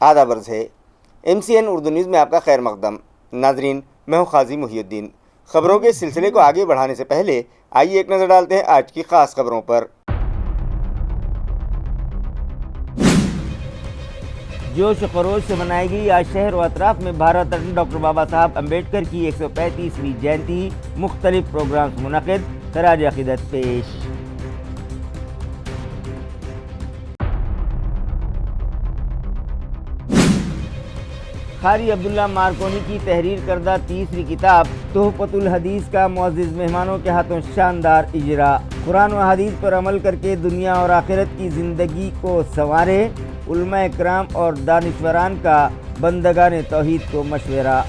آداب عرض ہے MCN اردو نیوز میں آپ کا خیر مقدم۔ ناظرین، میں ہوں قاضی محی الدین۔ خبروں کے سلسلے کو آگے بڑھانے سے پہلے آئیے ایک نظر ڈالتے ہیں آج کی خاص خبروں پر۔ جوش و خروش سے منائی گئی آج شہر و اطراف میں بھارت رتن ڈاکٹر بابا صاحب امبیڈکر کی 135ویں جینتی، مختلف پروگرامز منعقد، خراج عقیدت پیش۔ قاری عبداللہ مارکونی کی تحریر کردہ تیسری کتاب تحفۃ الحدیث کا معزز مہمانوں کے ہاتھوں شاندار اجرا۔ قرآن و حدیث پر عمل کر کے دنیا اور آخرت کی زندگی کو سنوارے، علماء کرام اور دانشوران کا بندگان توحید کو مشورہ۔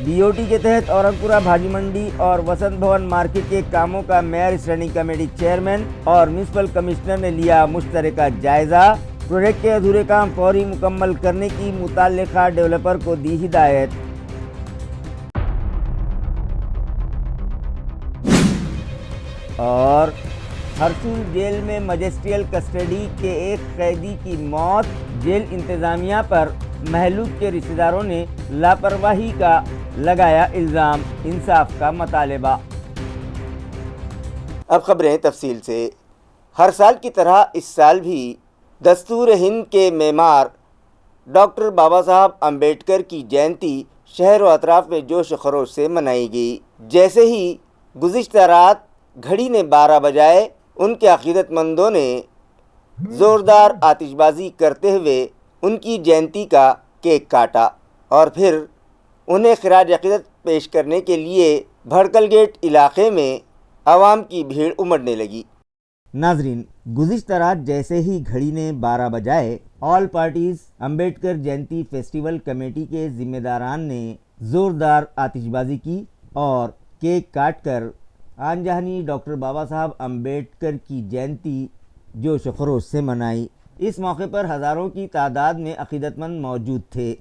BOT کے تحت اورنگپورہ بھاجی منڈی اور وسنت بھون مارکیٹ کے کاموں کا میئر اسٹینڈنگ کمیٹی چیئرمین اور میونسپل کمشنر نے لیا مشترکہ جائزہ۔ پروجیکٹ کے ادھورے کام فوری مکمل کرنے کی متعلقہ ڈیولپر کو دی ہدایت۔ اور ہرسول جیل میں مجسٹریل کسٹڈی کے ایک قیدی کی موت، جیل انتظامیہ پر مہلوک کے رشتہ داروں نے لاپرواہی کا لگایا الزام، انصاف کا مطالبہ۔ اب خبریں تفصیل سے۔ ہر سال کی طرح اس سال بھی دستور ہند کے معمار ڈاکٹر بابا صاحب امبیڈکر کی جینتی شہر و اطراف میں جوش و خروش سے منائی گئی۔ جیسے ہی گزشتہ رات گھڑی نے 12 بجائے، ان کے عقیدت مندوں نے زوردار آتش بازی کرتے ہوئے ان کی جینتی کا کیک کاٹا اور پھر انہیں خراج عقیدت پیش کرنے کے لیے بھڑکل گیٹ علاقے میں عوام کی بھیڑ امڑنے لگی۔ ناظرین، گزشتہ رات جیسے ہی گھڑی نے 12 بجائے، آل پارٹیز امبیڈکر جینتی فیسٹیول کمیٹی کے ذمہ داران نے زوردار آتش بازی کی اور کیک کاٹ کر آن جہانی ڈاکٹر بابا صاحب امبیڈکر کی جینتی جوش و خروش سے منائی۔ اس موقع پر ہزاروں کی تعداد میں عقیدت مند موجود تھے۔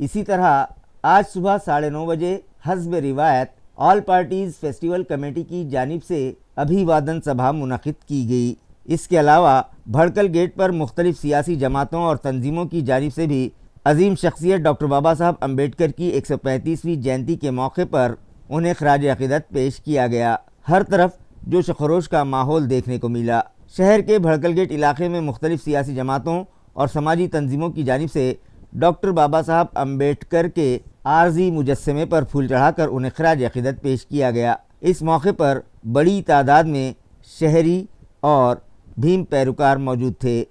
اسی طرح آج صبح 9:30 بجے حسب روایت آل پارٹیز فیسٹیول کمیٹی کی جانب سے ابھیوادن سبھا منعقد کی گئی۔ اس کے علاوہ بھڑکل گیٹ پر مختلف سیاسی جماعتوں اور تنظیموں کی جانب سے بھی عظیم شخصیت ڈاکٹر بابا صاحب امبیڈکر کی 135ویں جینتی کے موقع پر انہیں خراج عقیدت پیش کیا گیا۔ ہر طرف جوش و خروش کا ماحول دیکھنے کو ملا۔ شہر کے بھڑکل گیٹ علاقے میں مختلف سیاسی جماعتوں اور سماجی تنظیموں کی جانب سے ڈاکٹر بابا صاحب امبیڈکر کے عارضی مجسمے پر پھول چڑھا کر انہیں خراج عقیدت پیش کیا گیا۔ اس موقع پر بڑی تعداد میں شہری اور بھیم پیروکار موجود تھے۔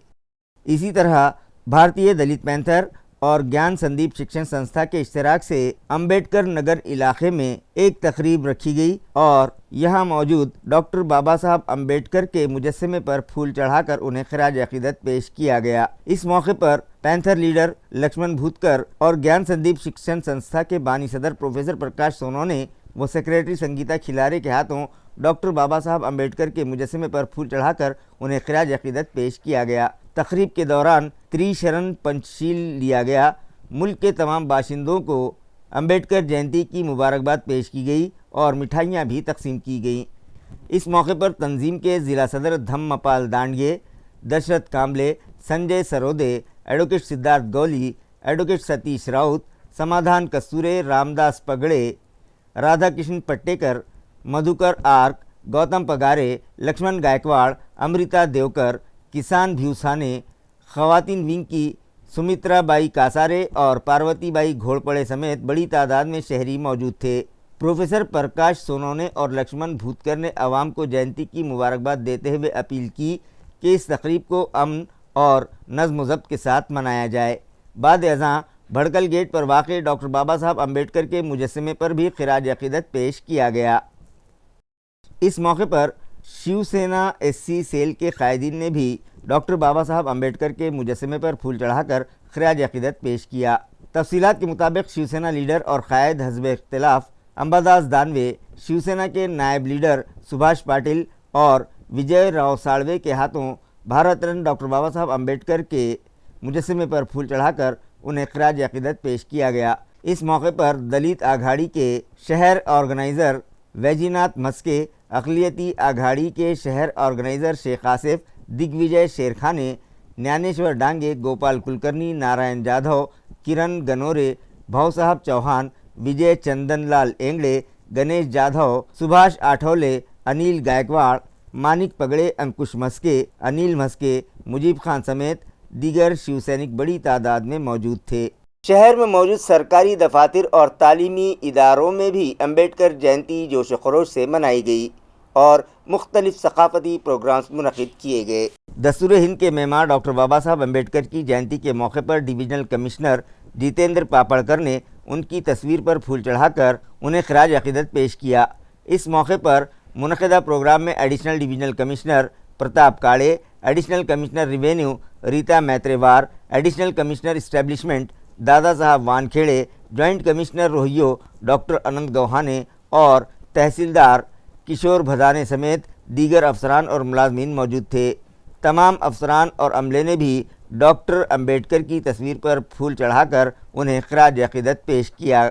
اسی طرح بھارتیہ دلت پینتھر اور گیان سندیپ شکشن سنستھا کے اشتراک سے امبیڈکر نگر علاقے میں ایک تقریب رکھی گئی اور یہاں موجود ڈاکٹر بابا صاحب امبیڈکر کے مجسمے پر پھول چڑھا کر انہیں خراج عقیدت پیش کیا گیا۔ اس موقع پر پینتھر لیڈر لکشمن بھوتکر اور گیان سندیپ شکشن سنستھا کے بانی صدر پروفیسر پرکاش سونونے و سیکریٹری سنگیتا کھلارے کے ہاتھوں ڈاکٹر بابا صاحب امبیڈکر کے مجسمے پر پھول چڑھا کر انہیں خراج عقیدت پیش کیا گیا۔ تقریب کے دوران تریشرن پنچشیل لیا گیا۔ ملک کے تمام باشندوں کو امبیڈکر جینتی کی مبارکباد پیش کی گئی اور مٹھائیاں بھی تقسیم کی گئیں۔ اس موقع پر تنظیم کے ضلع صدر دھم پال دانڈگے، دشرتھ کامبلے، سنجے سرودے، ایڈوکیٹ سدھارتھ گولی، ایڈوکیٹ ستیش راؤت، سمادھان کستورے، رامداس پگڑے، رادھا کرشن پٹیکر، مدھوکر آرک، گوتم پگارے، لکشمن گائیکواڑ، امرتا دیوکر، کسان بھیوسانے، خواتین ونگ کی सुमित्रा बाई कासारे और पार्वती बाई घोड़पड़े समेत बड़ी तादाद में शहरी मौजूद थे। प्रोफेसर प्रकाश सोनवने और लक्ष्मण भूतकर ने आवाम को जयंती की मुबारकबाद देते हुए अपील की कि इस तकरीब को अमन और नज़्म ज़ब्त के साथ मनाया जाए। बाद अज़ां भड़कल गेट पर वाक़ डॉक्टर बाबा साहब अम्बेडकर के मुजस्समे पर भी खिराज अक़ीदत पेश किया गया। इस मौके पर शिवसेना SC सेल के कायदीन ने भी डॉक्टर बाबा साहब अम्बेडकर के मुजस्समे पर फूल चढ़ाकर खिराज अक़ीदत पेश किया। तफसीलात के मुताबिक शिवसेना लीडर और कायद हज़ब इख्तिलाफ अंबादास दानवे, शिवसेना के नायब लीडर सुभाष पाटिल और विजय राव साळवे के हाथों भारत रत्न डॉक्टर बाबा साहब अम्बेडकर के मुजस्समे पर फूल चढ़ाकर उन्हें खिराज अक़ीदत पेश किया गया। इस मौके पर दलित आघाड़ी के शहर ऑर्गेनाइज़र वैजीनाथ मस्के, अक़लियती आघाड़ी के शहर ऑर्गेनाइज़र शेख आसिफ, दिग्विजय शेरखाने, ज्ञानेश्वर डांगे, गोपाल कुलकर्णी, नारायण जाधव, किरण गनोरे, भाऊ साहब चौहान, विजय चंदनलाल एंगड़े, गणेश जाधव, सुभाष आठौले, अनिल गायकवाड़, मानिक पगड़े, अंकुश मस्के, अनिल मस्के, मुजीब खान समेत दीगर शिवसैनिक बड़ी तादाद में मौजूद थे। शहर में मौजूद सरकारी दफातर और तालीमी इदारों में भी अम्बेडकर जयंती जोश खरोश से मनाई गई और मुख्तलिफ सकाफती प्रोग्राम्स मुनक़िद किए गए। दस्तूर हिंद के मेमार डॉक्टर बाबा साहब अम्बेडकर की जयंती के मौके पर डिवीज़नल कमिश्नर जितेंद्र पापड़कर ने उनकी तस्वीर पर फूल चढ़ाकर उन्हें खिराज अक़ीदत पेश किया। इस मौके पर मुनक़िदा प्रोग्राम में additional divisional commissioner Pratap Kade, additional commissioner revenue Rita Maitrewar, additional commissioner establishment Dada Saheb Wankhede, joint commissioner Rohyo doctor Anant Gauhane और तहसीलदार किशोर भदाने समेत दीगर अफसरान और मुलाजमीन मौजूद थे। तमाम अफसरान और अमले ने भी डॉक्टर अम्बेडकर की तस्वीर पर फूल चढ़ाकर उन्हें खिराज अक़ीदत पेश किया।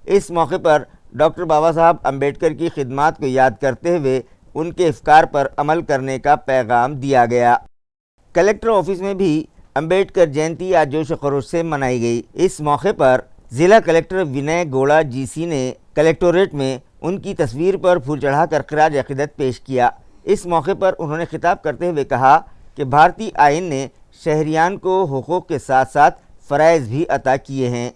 इस मौके पर डॉक्टर बाबा साहब अम्बेडकर की खिदमात को याद करते हुए उनके अफ़कार पर अमल करने का पैगाम दिया गया। कलेक्टर ऑफिस में भी अम्बेडकर जयंती आज जोश खरोश से मनाई गई। इस मौके पर ज़िला कलेक्टर विनय गौड़ा GC ने कलेक्टोरेट में उनकी तस्वीर पर फूल चढ़ाकर खिराज अक़ीदत पेश किया। इस मौके पर उन्होंने खिताब करते हुए कहा कि भारतीय आइन ने शहरियान को हुकूक़ के साथ साथ फ़राइज़ भी अता किए हैं।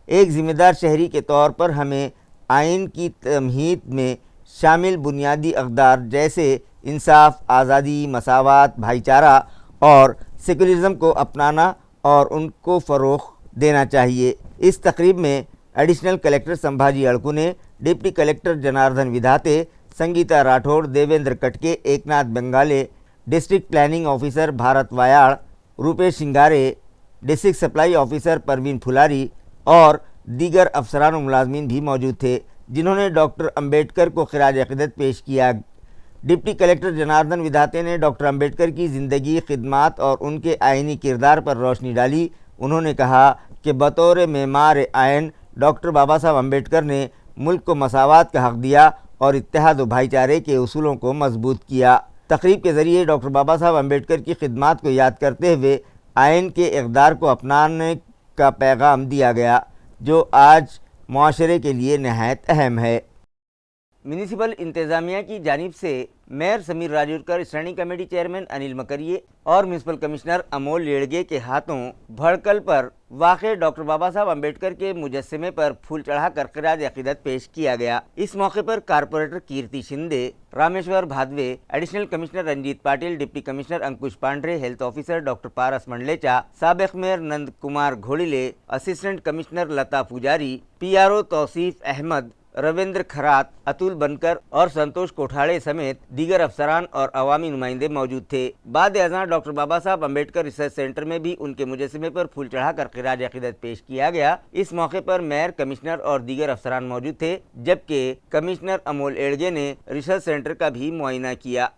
एक ज़िम्मेदार शहरी के तौर पर हमें आइन की तमहीद में शामिल बुनियादी अक़दार जैसे इंसाफ, आज़ादी, मसावत, भाईचारा और सेकुलरिज़म को अपनाना और उनको फ़रोग़ देना चाहिए। इस तकरीब में additional collector Sambhaji Adkune, deputy collector Janardan Vidhate, Sangeeta Rathod, Devendra Katke, Eknath Bangale, district planning officer Bharat Vayad, Rupesh Singare, district supply officer Parveen Phulari और दीगर अफसरान और मुलाजमीन भी मौजूद थे, जिन्होंने डॉक्टर अम्बेडकर को खिराज अक़ीदत पेश किया। डिप्टी कलेक्टर जनार्दन विधाते ने डॉक्टर अम्बेडकर की ज़िंदगी, खिदमात और उनके आइनी किरदार पर रोशनी डाली। उन्होंने कहा कि बतौर मेमार आइन डॉक्टर बाबा साहब अम्बेडकर ने मुल्क को मसावत का हक़ दिया और इत्तेहाद व भाईचारे के उसूलों को मजबूत किया। तकरीब के ज़रिए डॉक्टर बाबा साहब अम्बेडकर की खिदमात को याद करते हुए आइन के इक़दार को अपनाने का पैगाम दिया गया, जो आज मुआशरे के लिए नहायत अहम है। म्यूनिसिपल इंतज़ामिया की जानिब से mayor Sameer Rajurkar, standing committee chairman Anil Makariye और म्यूनिसिपल कमिश्नर अमोल लेड़गे के हाथों भड़कल पर वाक़े डॉक्टर बाबा साहब अम्बेडकर के मुजस्समे पर फूल चढ़ाकर खिराज अक़ीदत पेश किया गया। इस मौके पर corporator Kirti Shinde, Rameshwar Bhadve, additional commissioner Ranjit Patil, deputy commissioner Ankush Pandre, health officer doctor Paras Mandlecha, साबिक़ mayor Nand Kumar Ghodile, assistant commissioner Lata Pujari, PRO Tausif Ahmad, Ravindra Kharat, Atul बनकर और संतोष कोठाड़े समेत दीगर अफसरान और अवामी नुमाइंदे मौजूद थे। बाद अज़ां डॉक्टर बाबा साहब अम्बेडकर रिसर्च सेंटर में भी उनके मुजस्समे पर फूल चढ़ाकर खिराज अक़ीदत पेश किया गया। इस मौके पर मेयर, कमिश्नर और दीगर अफसरान मौजूद थे, जबकि कमिश्नर अमोल एड़गे ने रिसर्च सेंटर का भी मुआयना किया।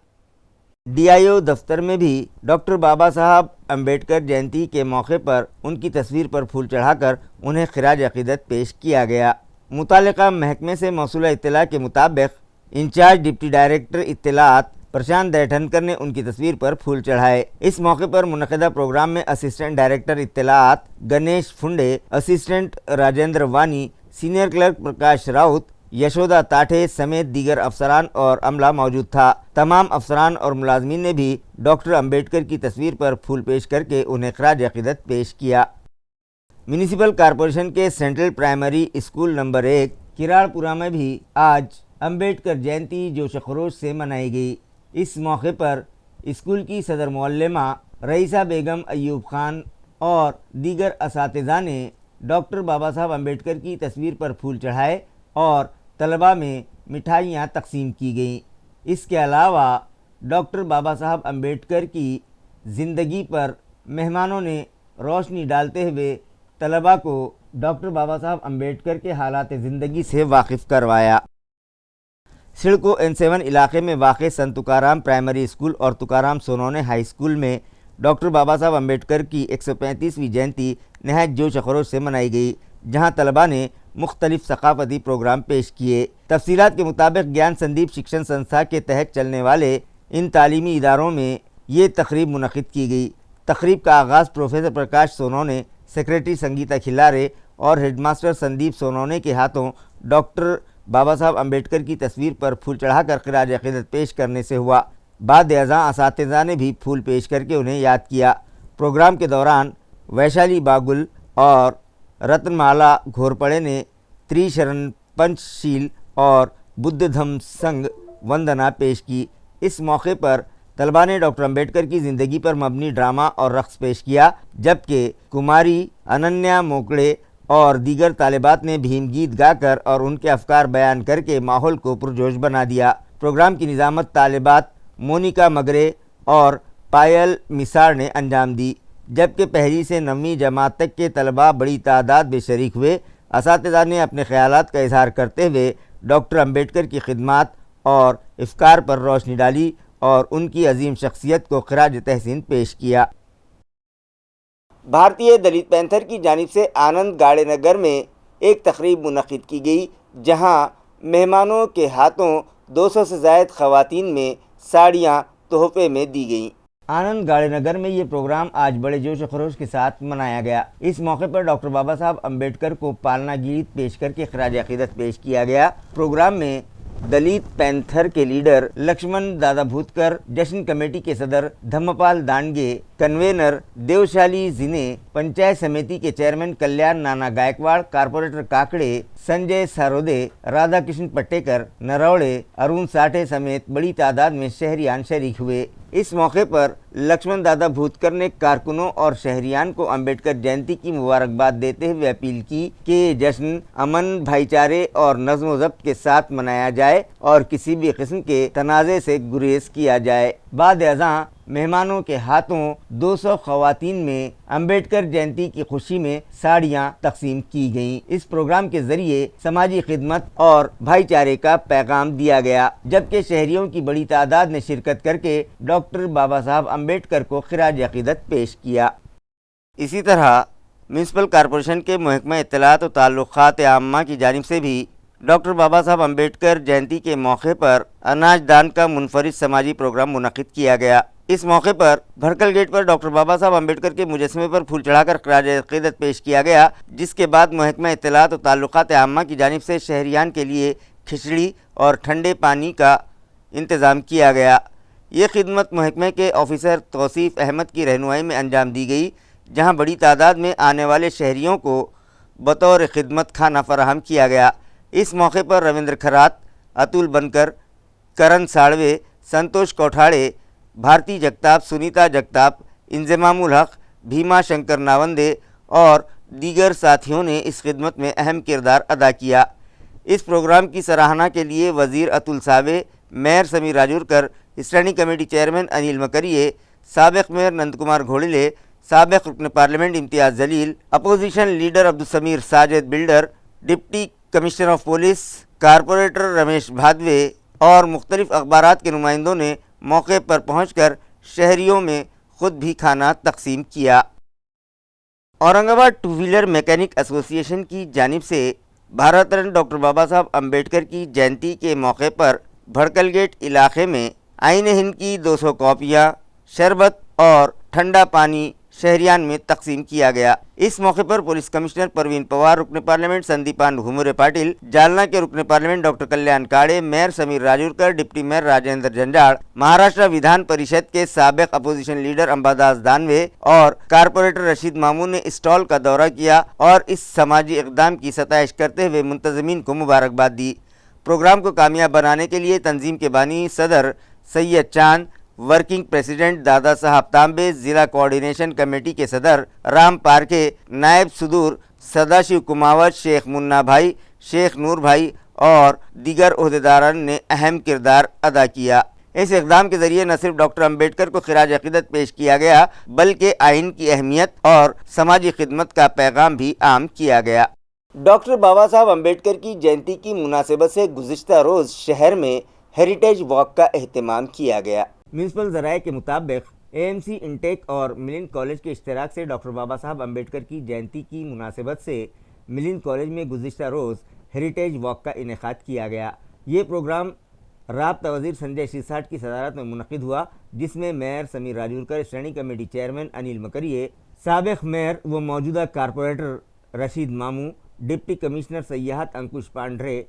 DIO दफ्तर में भी डॉक्टर बाबा साहब अम्बेडकर जयंती के मौके पर उनकी तस्वीर पर फूल चढ़ाकर उन्हें खिराज अक़ीदत पेश किया गया। मुतालिका महकमे से मौसूला इत्तला के मुताबिक इंचार्ज डिप्टी डायरेक्टर इत्तलात प्रशांत दैठनकर ने उनकी तस्वीर पर फूल चढ़ाए। इस मौके पर मुनक़िदा प्रोग्राम में असिस्टेंट डायरेक्टर इत्तलात गणेश फुंडे, असिस्टेंट राजेंद्र वानी, सीनियर क्लर्क प्रकाश राउत, यशोदा ताठे समेत दीगर अफसरान और अमला मौजूद था। तमाम अफसरान और मुलाजमीन ने भी डॉक्टर अम्बेडकर की तस्वीर पर फूल पेश करके उन्हें खिराज अक़ीदत पेश किया। म्यूनिसिपल कॉरपोरेशन के सेंट्रल प्राइमरी स्कूल नंबर 1 किराड़पुरा में भी आज अंबेडकर जयंती जोश खरोश से मनाई गई। इस मौके पर स्कूल की सदर मुअल्लिमा रईसा बेगम अयूब खान और दीगर असातिज़ा ने डॉक्टर बाबा साहब अम्बेडकर की तस्वीर पर फूल चढ़ाए और तलबा में मिठाइयाँ तकसीम की गईं। इसके अलावा डॉक्टर बाबा साहब अम्बेडकर की ज़िंदगी पर मेहमानों ने रोशनी डालते हुए तलबा को डॉक्टर बाबा साहब अम्बेडकर के हालात ज़िंदगी से वाकिफ़ करवाया। सिडको N7 इलाके में वाक़ संत तुकाराम प्राइमरी स्कूल और तुकाराम सोनौने हाई स्कूल में डॉक्टर बाबा साहब अम्बेडकर की 135वीं जयंती नहायत जोश खरोश से मनाई गई, जहां तलबा ने मुख्तलिफ सकाफ़ती प्रोग्राम पेश किए। तफसीलात के मुताबिक ज्ञान संदीप शिक्षण संस्था के तहत चलने वाले इन तालीमी इदारों में ये तकरीब मुनक़िद की गई। तकरीब का आगाज़ प्रोफेसर प्रकाश सोनौने, सेक्रेटरी संगीता खिलारे और हेडमास्टर संदीप सोनौने के हाथों डॉक्टर बाबा साहब अम्बेडकर की तस्वीर पर फूल चढ़ाकर ख़िराज अक़ीदत पेश करने से हुआ। बाद अज़ां असातिज़ा ने भी फूल पेश करके उन्हें याद किया। प्रोग्राम के दौरान वैशाली बागुल और रत्नमाला घोरपड़े ने त्रिशरण पंचशील और बुद्ध धम्म संघ वंदना पेश की। इस मौके पर तलबा ने डॉक्टर अम्बेडकर की ज़िंदगी पर मबनी ड्रामा और रक़्स पेश किया, जबकि कुमारी अनन्या मोकड़े और दीगर तालिबात ने भीम गीत गाकर और उनके अफकार बयान करके माहौल को पुरजोश बना दिया। प्रोग्राम की निज़ामत तालिबात मोनिका मगरे और पायल मिसार ने अंजाम दी, जबकि पहली से 9वीं जमात तक के तलबा बड़ी तादाद में शरीक हुए। असातिज़ा ने अपने ख़यालात का इज़हार करते हुए डॉक्टर अम्बेडकर की खिदमात और अफकार पर रोशनी डाली और उनकी अजीम शख्सियत को ख़िराज तहसीन पेश किया। भारतीय दलित पैंथर की जानिब से आनंद गाड़े नगर में एक तकरीब मुनक़िद की गई, जहां मेहमानों के हाथों 200 से ज़ायद ख़वातीन में साड़ियाँ तोहफ़े में दी गईं। आनंद गाड़े नगर में ये प्रोग्राम आज बड़े जोश व खरोश के साथ मनाया गया। इस मौके पर डॉक्टर बाबा साहब अम्बेडकर को पालना गीत पेश करके ख़िराज अक़ीदत पेश किया गया। प्रोग्राम में दलित पैंथर के लीडर लक्ष्मण दादा भूतकर, जश्न कमेटी के सदर धम्मपाल दांडगे, कन्वेनर देवशाली जिने, पंचायत समिति के चेयरमैन कल्याण नाना गायकवाड़, कारपोरेटर काकड़े, संजय सारोदे, राधा कृष्ण पट्टेकर, नरौड़े, अरुण साठे समेत बड़ी तादाद में शहरियान शरीक हुए। इस मौके पर लक्ष्मण दादा भूतकर ने कारकुनों और शहरियान को अम्बेडकर जयंती की मुबारकबाद देते हुए अपील की कि जश्न अमन, भाईचारे और नज़्म व ज़ब्त के साथ मनाया जाए और किसी भी किस्म के तनाज़े से गुरेज किया जाए। बाद अज़ां मेहमानों के हाथों 200 ख़वातीन में अम्बेडकर जयंती की खुशी में साड़ियाँ तकसीम की गईं। इस प्रोग्राम के ज़रिए समाजी खिदमत और भाईचारे का पैगाम दिया गया, जबकि शहरियों की बड़ी तादाद ने शिरकत करके डॉक्टर बाबा साहब अम्बेडकर को ख़िराज अक़ीदत पेश किया। इसी तरह म्यूनिसिपल कॉरपोरेशन के महकमा इत्तलात व ताल्लुक़ात आम्मा की जानिब से भी डॉक्टर बाबा साहब अम्बेडकर जयंती के मौके पर अनाज दान का मुनफरिद समाजी प्रोग्राम मुनक़िद किया गया। इस मौके पर भड़कल गेट पर डॉक्टर बाबा साहब अम्बेडकर के मुजस्समे पर फूल चढ़ाकर ख़िराज अक़ीदत पेश किया गया, जिसके बाद महकमा इत्तलात व ताल्लुक़ात आम्मा की जानिब से शहरियान के लिए खिचड़ी और ठंडे पानी का इंतज़ाम किया गया। ये खिदमत महकमे के ऑफिसर तौसीफ़ अहमद की रहनुमाई में अंजाम दी गई, जहाँ बड़ी तादाद में आने वाले शहरियों को बतौर खिदमत खाना फराहम किया गया। इस मौके पर रविंद्र खरात, अतुल बनकर, करण साड़वे, संतोष कोठाड़े, भारती जगताप, सुनीता जगताप, इंज़मामुल हक़, भीमा शंकर नावंदे और दीगर साथियों ने इस खिदमत में अहम किरदार अदा किया। इस प्रोग्राम की सराहना के लिए वज़ीर Atul Save, mayor Sameer Rajurkar, standing committee chairman Anil Makariye, साबिक़ मेयर नंद कुमार घोड़िले, साबिक़ रुकन parliament Imtiaz Jaleel, opposition leader Abdul Sameer Sajid builder, deputy commissioner of police, corporator Ramesh Bhadve और मुख्तलिफ अखबारात के नुमाइंदों ने मौके पर पहुंचकर शहरियों में ख़ुद भी खाना तकसीम किया। Aurangabad two wheeler mechanic association की जानिब से भारत रत्न डॉक्टर बाबा साहब अम्बेडकर की जयंती के मौके पर भड़कल गेट इलाके में आईन हिंद की 200 कॉपियाँ, शरबत और ठंडा पानी شہریان میں تقسیم کیا گیا۔ اس موقع پر پولیس کمشنر پروین پوار، رکن پارلیمنٹ سندیپان گھومرے پاٹل، جالنہ کے رکن parliament doctor Kalyan Kade, mayor Sameer Rajurkar, deputy mayor Rajendra Janjad, Maharashtra Vidhan Parishad کے سابق اپوزیشن لیڈر امباداس دانوے اور کارپوریٹر رشید مامون نے اسٹال کا دورہ کیا اور اس سماجی اقدام کی ستائش کرتے ہوئے منتظمین کو مبارکباد دی۔ پروگرام کو کامیاب بنانے کے لیے تنظیم کے بانی صدر سید چاند، ورکنگ پریزیڈنٹ دادا صاحب تانبے، ضلع کوارڈینیشن کمیٹی کے صدر رام پارکے، نائب صدور سداشیو کماوت، شیخ منا بھائی، شیخ نور بھائی اور دیگر عہدیداران نے اہم کردار ادا کیا۔ اس اقدام کے ذریعے نہ صرف ڈاکٹر امبیڈکر کو خراج عقیدت پیش کیا گیا بلکہ آئین کی اہمیت اور سماجی خدمت کا پیغام بھی عام کیا گیا۔ ڈاکٹر بابا صاحب امبیڈکر کی جینتی کی مناسبت سے گزشتہ روز شہر میں ہیریٹیج واک کا اہتمام کیا گیا۔ میونسپل ذرائع کے مطابق اے ایم سی انٹیک اور ملن کالج کے اشتراک سے ڈاکٹر بابا صاحب امبیڈکر کی جینتی کی مناسبت سے ملن کالج میں گزشتہ روز ہیریٹیج واک کا انعقاد کیا گیا۔ یہ پروگرام رابطہ وزیر سنجے سرساٹ کی صدارت میں منعقد ہوا، جس میں mayor Sameer Rajurkar, standing committee chairman Anil Makriye, سابق میئر و موجودہ کارپوریٹر رشید ماموں، ڈپٹی کمشنر سیاحت انکش پانڈرے،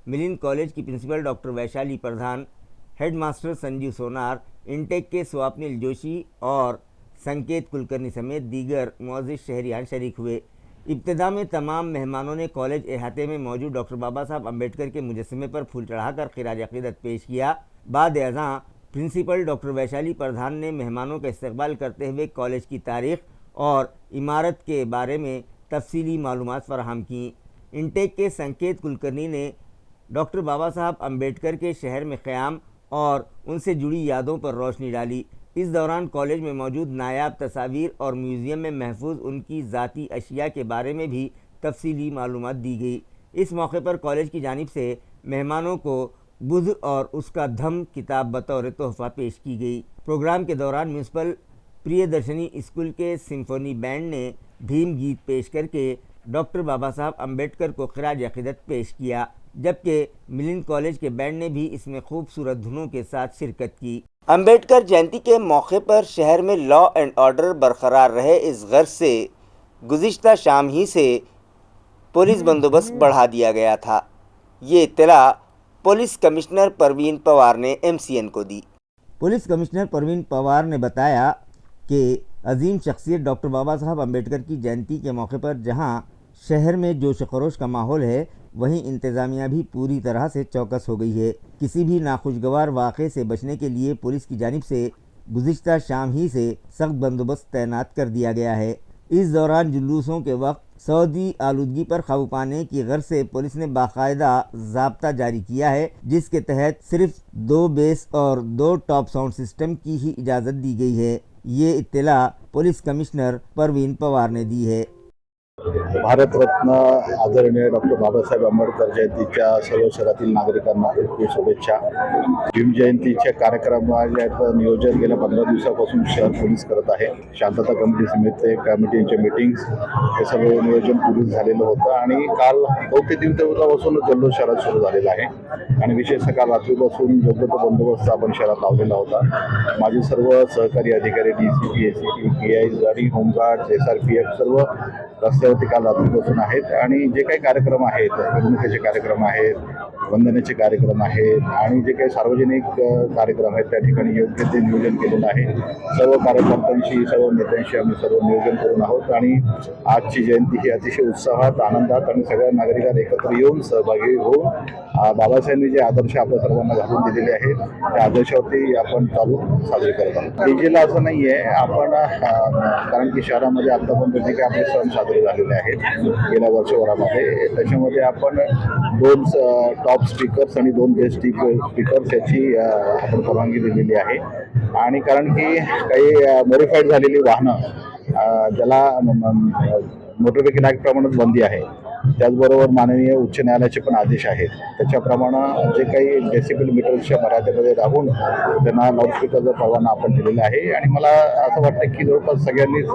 ملن کالج کی principal doctor Vaishali Pradhan, head master Sanjeev Sonar, INTACH کے سواپنل جوشی اور سنکیت کلکرنی سمیت دیگر معزز شہریان شریک ہوئے۔ ابتدا میں تمام مہمانوں نے کالج احاطے میں موجود ڈاکٹر بابا صاحب امبیڈکر کے مجسمے پر پھول چڑھا کر خراج عقیدت پیش کیا۔ بعد ازاں پرنسپل ڈاکٹر ویشالی پردھان نے مہمانوں کا استقبال کرتے ہوئے کالج کی تاریخ اور عمارت کے بارے میں تفصیلی معلومات فراہم کیں۔ انٹیک کے سنکیت کلکرنی نے ڈاکٹر بابا صاحب امبیڈکر کے شہر میں قیام اور ان سے جڑی یادوں پر روشنی ڈالی۔ اس دوران کالج میں موجود نایاب تصاویر اور میوزیم میں محفوظ ان کی ذاتی اشیاء کے بارے میں بھی تفصیلی معلومات دی گئی۔ اس موقع پر کالج کی جانب سے مہمانوں کو بدھ اور اس کا دھم کتاب بطور تحفہ پیش کی گئی۔ پروگرام کے دوران میونسپل پریدرشنی اسکول کے سمفونی بینڈ نے بھیم گیت پیش کر کے ڈاکٹر بابا صاحب امبیڈکر کو خراج عقیدت پیش کیا، جبکہ ملن کالج کے بینڈ نے بھی اس میں خوبصورت دھنوں کے ساتھ شرکت کی۔ امبیڈکر جینتی کے موقع پر شہر میں لا اینڈ آرڈر برقرار رہے، اس غرض سے گزشتہ شام ہی سے پولیس بندوبست بڑھا دیا گیا تھا۔ یہ اطلاع پولیس کمشنر پروین پوار نے ایم سی این کو دی۔ پولیس کمشنر پروین پوار نے بتایا کہ عظیم شخصیت ڈاکٹر بابا صاحب امبیڈکر کی جینتی کے موقع پر جہاں شہر میں جوش و خروش کا ماحول ہے، وہیں انتظامیہ بھی پوری طرح سے چوکس ہو گئی ہے۔ کسی بھی ناخوشگوار واقعے سے بچنے کے لیے پولیس کی جانب سے گزشتہ شام ہی سے سخت بندوبست تعینات کر دیا گیا ہے۔ اس دوران جلوسوں کے وقت سعودی آلودگی پر قابو پانے کی غرض سے پولیس نے باقاعدہ ضابطہ جاری کیا ہے، جس کے تحت صرف 2 بیس اور 2 ٹاپ ساؤنڈ سسٹم کی ہی اجازت دی گئی ہے۔ یہ اطلاع پولیس کمشنر پروین پوار نے دی ہے۔ भारतरत्न आदरणीय डॉक्टर बाबासाहेब आंबेडकर जयंतीच्या सर्व शहरातील नागरिकांना खूप खूप शुभेच्छा। भीम जयंतीच्या कार्यक्रमाचं नियोजन गेल्या 15 दिवसापासून शहर पोलीस करत आहे। शांतता कमिटी समिती कमिटीचे मीटिंग्स हे सगळं नियोजन पूर्ण झालेलं होतं आणि काल 2 ते 3 दिवसापासून जल्लोष शहरात सुरू झालेला आहे आणि विशेषतः काल रात्रीपासून योग्य तो बंदोबस्त आपण शहरात लावलेला होता। माझे सर्व सहकारी अधिकारी डीसीपी, एसीपी, पीआय आणि होमगार्ड, एसआरपीएफ सर्व रस्त्यावरती काल रात्रीपासून आहेत आणि जे काही कार्यक्रम आहेत, मिरवणुकीचे कार्यक्रम आहेत, वंदनेचे कार्यक्रम आहेत आणि जे काही सार्वजनिक कार्यक्रम आहेत त्या ठिकाणी योग्य ते नियोजन केलेलं आहे। सर्व कार्यकर्त्यांशी, सर्व नेत्यांशी आम्ही सर्व नियोजन करून आहोत आणि आजची जयंती ही अतिशय उत्साहात, आनंदात आणि सगळ्या नागरिकांना एकत्र येऊन सहभागी होऊन बाबासाहेबांनी जे आदर्श आपल्या सर्वांना घालून दिलेले आहेत त्या आदर्शावरती आपण चालून साजरे करत आहोत। डीजेला असं नाही आहे, आपण कारण की शहरामध्ये आतापर्यंत जे काही आपले सण साजरे झालेले आहेत गेल्या वर्षभरामध्ये, त्याच्यामध्ये आपण 2 टॉप स्पीकर्स आणि 2 बेस स्पीकर्स याची आपण परवानगी दिलेली आहे आणि कारण की काही मॉडिफाईड झालेली वाहनं ज्याला मोटर व्हेकल ॲक्ट प्रमाणे बंदी आहे त्याचबरोबर माननीय उच्च न्यायालयाचे पण आदेश आहेत. त्याच्याप्रमाणे जे काही डेसिबल मीटर्सच्या मर्यादेमध्ये राहून त्यांना लाऊडस्पीकरचा परवाना आपण दिलेला आहे आणि मला असं वाटतं की जवळपास सगळ्यांनीच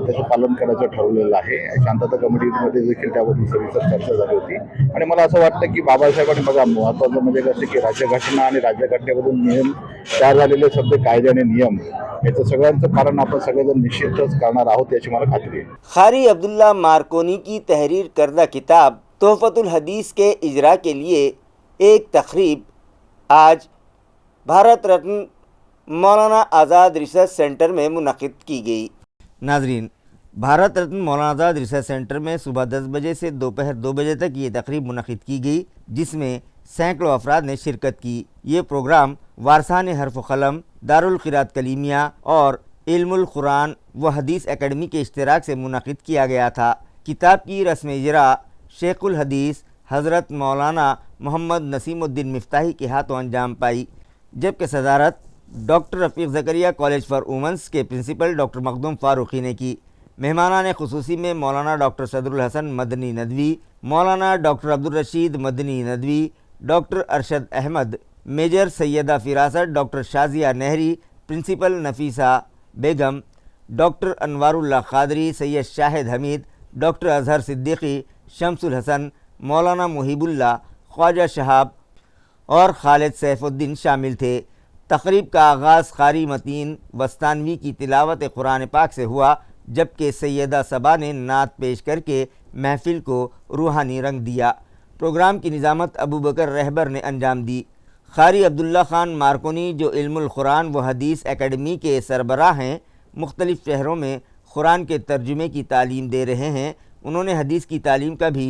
त्याचं पालन करायचं ठरवलेलं आहे. शांतता कमिटीमध्ये देखील त्याबद्दल सविस्तर चर्चा झाली होती आणि मला असं वाटतं की बाबासाहेबांनी बघा महत्त्वाचं म्हणजे कसं की राज्यघटना आणि राज्यघटनेमधून नियम तयार झालेले सगळे कायदे आणि नियम याचं सगळ्यांचं पालन आपण सगळेजण निश्चितच करणार आहोत याची मला खात्री आहे. कारी अब्दुल्ला मार्कोनी की तहरीर करदा किताब तोहफतुल हदीस के इजरा के लिए एक तकरीब आज भारत रत्न मौलाना आज़ाद रिसर्च सेंटर में मुनक़िद की गई। नाजरीन, भारत रत्न मौलाना आज़ाद रिसर्च सेंटर में सुबह 10 बजे से दोपहर 2 बजे तक ये तकरीब मुनक़िद की गई, जिसमें सैकड़ों अफराद ने शिरकत की। ये प्रोग्राम वारसान हर्फ क़लम, दारुल क़िरात कलीमिया और इल्मुल कुरान व हदीस एकेडमी के इश्तिराक से मुनक़िद किया गया था। किताब की रस्म इजरा शेखुल हदीस हज़रत मौलाना मोहम्मद नसीमुद्दीन मिफ्ताही के हाथों अंजाम पाई, जबकि सदारत doctor Rafiq Zakaria college for women's के प्रिंसिपल डॉक्टर मखदूम फ़ारूक़ी ने की। मेहमानान ख़ुसूसी में Maulana doctor Sadrul Hasan Madni Nadvi, Maulana doctor Abdul Rashid Madni Nadvi, doctor Arshad Ahmad, major Syeda Firasat doctor Shazia Nahri, principal Nafisa Begum, doctor Anwarullah Qadri, Syed Shahid Hameed, doctor Azhar Siddiqui, Shamsul Hasan, Maulana Muhibullah, Khwaja Shahab और खालिद सैफुद्दीन शामिल थे। तकरीब का आगाज़ क़ारी मतीन वस्तानवी की तिलावत कुरान पाक से हुआ, जबकि सैयदा सबा ने नात पेश करके महफ़िल को रूहानी रंग दिया। प्रोग्राम की निज़ामत अबू बकर रहबर ने अंजाम दी। क़ारी अब्दुल्ला ख़ान मार्कोनी, जो इल्मुल कुरान व हदीस एकेडमी के सरबराह हैं, मुख्तलिफ़ शहरों में कुरान के तर्जुमे की तालीम दे रहे हैं। उन्होंने हदीस की तालीम का भी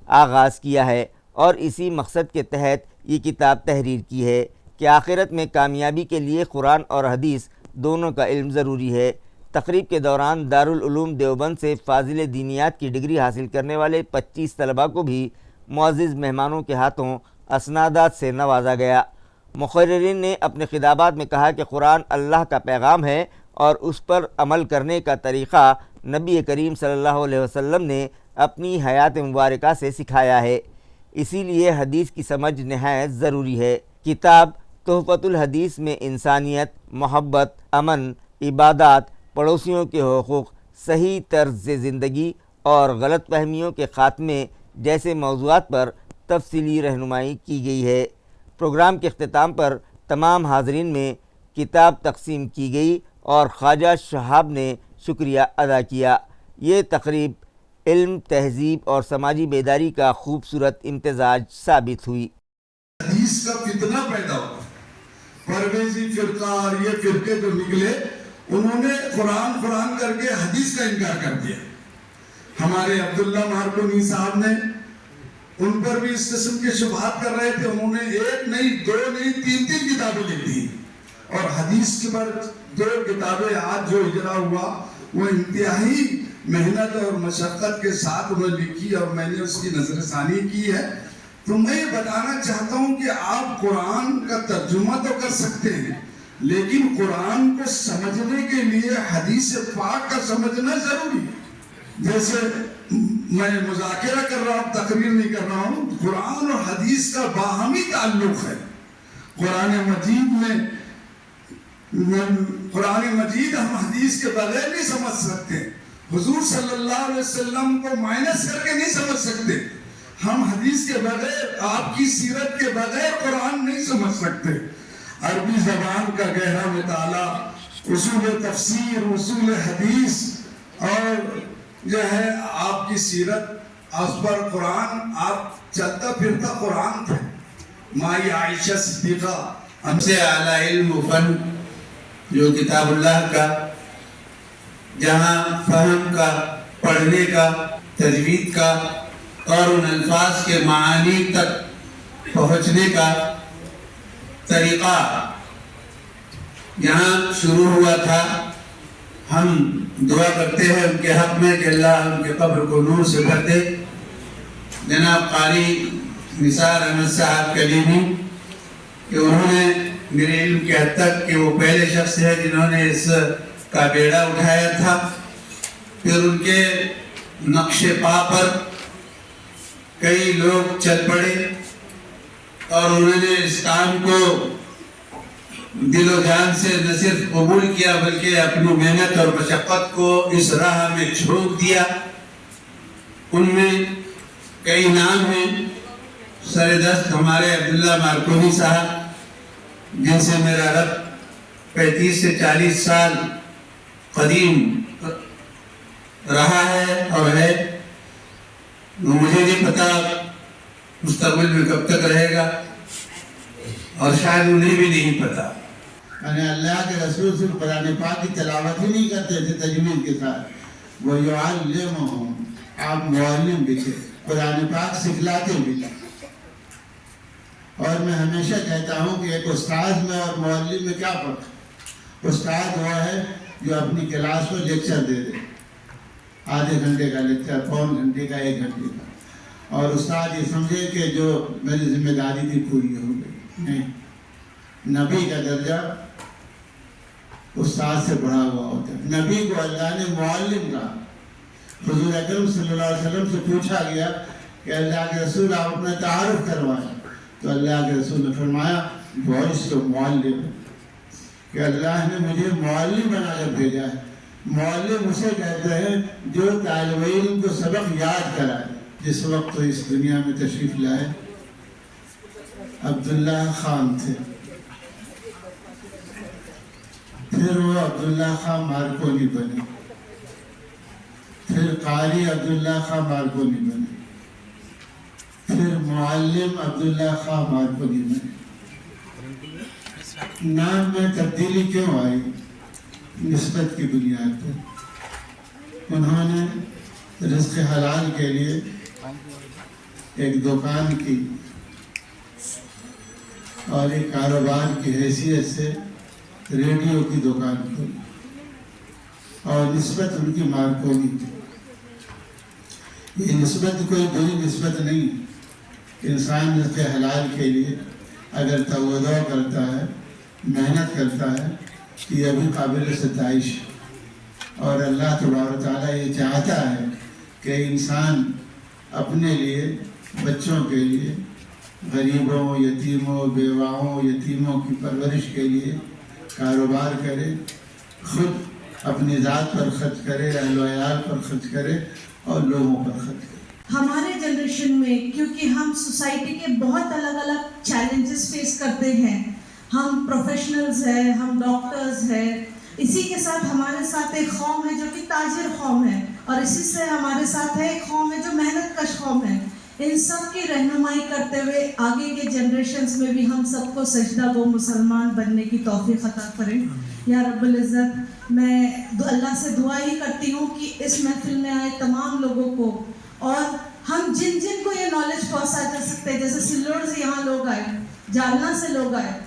आगाज़ किया है और इसी मकसद के तहत ये किताब तहरीर की है कि आखिरत में कामयाबी के लिए कुरान और हदीस दोनों का इल्म ज़रूरी है। तकरीब के दौरान दारुल उलूम देवबंद से फ़ाज़िल दीनियात की डिग्री हासिल करने वाले 25 तलबा को भी मुअज़्ज़िज़ मेहमानों के हाथों असनादात से नवाजा गया। मुक़र्रिरीन ने अपने खिताबात में कहा कि कुरान अल्लाह का पैगाम है और उस पर अमल करने का तरीक़ा नबी करीम सल्लल्लाहु अलैहि वसल्लम ने अपनी हयात मुबारका से सिखाया है, इसीलिए हदीस की समझ नहायत ज़रूरी है। किताब तोहफ़तुल हदीस में इंसानियत, मोहब्बत, अमन, इबादत, पड़ोसियों के हुकूक़, सही तर्ज़ ज़िंदगी और गलत फहमियों के ख़ात्मे जैसे मौज़ूआत पर तफसीली रहनुमाई की गई है। प्रोग्राम के अख्तिताम पर तमाम हाज़रीन में किताब तक़सीम की गई और ख्वाजा शहाब ने शुक्रिया अदा किया। ये तकरीब इल्म, तहज़ीब और समाजी बेदारी का खूबसूरत इम्तिज़ाज साबित हुई। हदीस का फितना पैदा हुआ, परवेज़ी फ़िरका और ये फ़िरके जो निकले, उन्होंने कुरान करके हदीस का इनकार कर दिया। हमारे अब्दुल्ला मार्कोनी साहब ने उन पर भी इस किस्म के शुबहात कर रहे थे। उन्होंने एक नहीं, दो नहीं, तीन किताबें लिख दी और हदीस के पर 2 किताबें आज जो इजरा हुआ वो इंतहाई मेहनत और मशक्क़त के साथ उन्होंने लिखी और मैंने उसकी नज़रसानी की है। तो मैं ये बताना चाहता हूँ कि आप कुरान का तर्जुमा तो कर सकते हैं, लेकिन कुरान को समझने के लिए हदीस पाक का समझना जरूरी है। जैसे मैं मुज़ाकिरा कर रहा हूँ, तकरीर नहीं कर रहा हूँ, कुरान और हदीस का बाहमी ताल्लुक़ है। कुरान मजीद हम हदीस के बगैर नहीं समझ सकते। हुजूर सल्लल्लाहु अलैहि वसल्लम को माइनस करके नहीं समझ सकते। हम हदीस के बगैर, आपकी सीरत के बगैर कुरान नहीं समझ सकते। अरबी ज़बान का गहरा मुताला, उसूल तफसीर, उसूल हदीस और जो है आपकी सीरत, उस पर कुरान, आप चलता फिरता कुरान थे। माई आयशा सिद्दीक़ा हमसे आला इल्म फन जो किताबुल्लाह का, जहाँ फहम का, पढ़ने का, तजवीद का और उन अल्फाज के मानी तक पहुँचने का तरीक़ा यहाँ शुरू हुआ था। हम दुआ करते हैं उनके हक़ में कि अल्लाह उनके कब्र को नूर से भर दे। जनाब क़ारी निसार अहमद साहब कलीमी, कि उन्होंने मेरे इल्म के हद तक कि वो पहले शख्स है जिन्होंने इस का बेड़ा उठाया था। फिर उनके नक्शे पा पर کئی لوگ چل پڑے اور انہوں نے اس کام کو دل و جان سے نہ صرف قبول کیا بلکہ اپنی محنت اور مشقت کو اس راہ میں جھونک دیا. ان میں کئی نام ہیں. سر دست ہمارے عبداللہ مارکونی صاحب جن سے میرا ربط 35 سے 40 سال قدیم رہا ہے اور ہے. مجھے نہیں پتا مستقبل میں کب تک رہے گا اور شاید انہیں بھی نہیں پتا. یعنی اللہ کے رسول صرف قرآن پاک کی تلاوت ہی نہیں کرتے تھے تجوید کے ساتھ, وہ یعلمہم, آپ معلم بھی تھے, قرآن پاک سکھلاتے بھی تھے. اور میں ہمیشہ کہتا ہوں کہ ایک استاد میں اور معلم میں کیا فرق ہے. استاد وہ ہے جو اپنی کلاس کو لیکچر دے دے, آدھے گھنٹے کا لیکچر, پون گھنٹے کا, 1 گھنٹے کا, اور استاد یہ سمجھے کہ جو میری ذمہ داری تھی پوری ہو گئی. نہیں, نبی کا درجہ استاد سے بڑا ہوا ہوتا ہے. نبی کو اللہ نے معلم کہا. حضور اکرم صلی اللہ علیہ وسلم سے پوچھا گیا کہ اللہ کے رسول آپ اپنا تعارف کروائیں, تو اللہ کے رسول نے فرمایا بوائس تو معلم, کہ اللہ نے مجھے معلم بنا کر بھیجا ہے. معلم اسے کہتے ہیں جو طالب علم کو سبق یاد کرائے. جس وقت تو اس دنیا میں تشریف لائے عبداللہ خان تھے, پھر وہ عبداللہ خان مارکونی بنے, پھر قاری عبداللہ خان مارکونی بنے, پھر معلم عبداللہ خان مارکونی بنے. نام میں تبدیلی کیوں آئی؟ نسبت کی بنیاد پر. انہوں نے رزق حلال کے لیے ایک دکان کی اور ایک کاروبار کی حیثیت سے ریڈیو کی دکان کھولی, اور نسبت ان کی مارکونی تھی. یہ نسبت کوئی بری نسبت نہیں. انسان رزق حلال کے لیے اگر تودع کرتا ہے, محنت کرتا ہے, تو یہ بھی قابل ستائش ہے. اور اللہ تبارک و تعالیٰ یہ چاہتا ہے کہ انسان اپنے لیے, بچوں کے لیے, غریبوں, یتیموں, بیواؤں, یتیموں کی پرورش کے لیے کاروبار کرے, خود اپنی ذات پر خرچ کرے, اہل و عیال پر خرچ کرے, اور لوگوں پر خرچ کرے. ہمارے جنریشن میں کیونکہ ہم سوسائٹی کے بہت الگ الگ چیلنجز فیس کرتے ہیں. ہم پروفیشنلز ہیں, ہم ڈاکٹرز ہیں, اسی کے ساتھ ہمارے ساتھ ایک قوم ہے جو کہ تاجر قوم ہے, اور اسی سے ہمارے ساتھ ہے ایک قوم ہے جو محنت کش قوم ہے. ان سب کی رہنمائی کرتے ہوئے آگے کے جنریشنز میں بھی ہم سب کو سجدہ گو مسلمان بننے کی توفیق عطا کریں. یا رب العزت, میں اللہ سے دعا ہی کرتی ہوں کہ اس محفل میں آئے تمام لوگوں کو, اور ہم جن جن کو یہ نالج پہنچا جا سکتے ہیں, جیسے سلوڑ سے یہاں لوگ آئے, جالنا سے لوگ آئے,